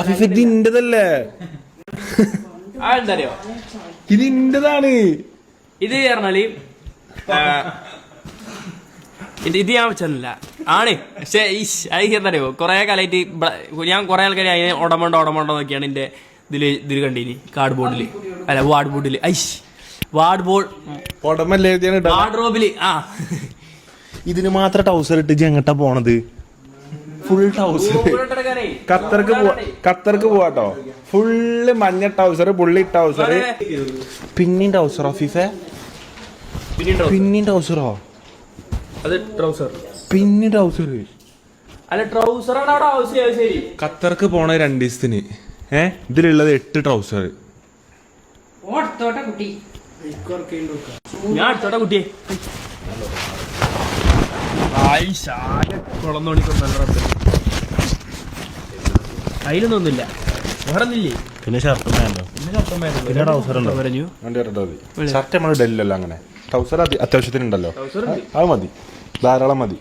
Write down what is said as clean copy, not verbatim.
അഫീഫ് ഇത് ഇന്റതല്ലേ? എന്തറിയോ ഇത് ഇന്റതാണ്. ഇത് പറഞ്ഞാല് ഇത് ഞാൻ വെച്ചല്ല ആണ്. പക്ഷെ അത് എന്തറിയോ കൊറേ കാലമായിട്ട് ഞാൻ കൊറേ ആൾക്കാർ അതിനെ ഓടമണ്ടോ നോക്കിയാണ് എന്റെ ഇതില് കണ്ടിനി കാർഡ് ബോർഡില് അല്ല വാർഡ് ബോർഡില് വാർഡ്രോബില്. ഇതിന് മാത്രം ടൗസർ ഇട്ട് എങ്ങട്ടാ പോണത്? ഫുൾ ടൗസർ. ഖത്തർക്ക് പോവാട്ടോ. ഫുള്ള് മഞ്ഞ ടൗസർ, പുള്ളി ടൗസർ, പിന്നെയും ടൗസറോ ഫിഫെ? പിന്നെയും ടൗസറോ? അത് ട്രൗസർ. പിന്നെ ടൗസർ അല്ല ട്രൗസറാണ് അവിടെ ആവശ്യം. ശരി, ഖത്തർക്ക് പോണ 2 ദിവസത്തിന്. ഇതിലുള്ളത് 8 ട്രൗസർ. ഞാൻ അടുത്തോട്ടെ കുട്ടിയെ അതിലൊന്നുമില്ല. വേറൊന്നില്ലേ? പിന്നെ ഷർട്ടും വേണ്ടോ? പിന്നെ ടൗസർ ഉണ്ടോ? ഷർട്ട് നമ്മൾ ഇടലില്ലല്ലോ അങ്ങനെ. ടൗസർ അത്യാവശ്യത്തിനുണ്ടല്ലോ, അത് മതി, ധാരാളം മതി.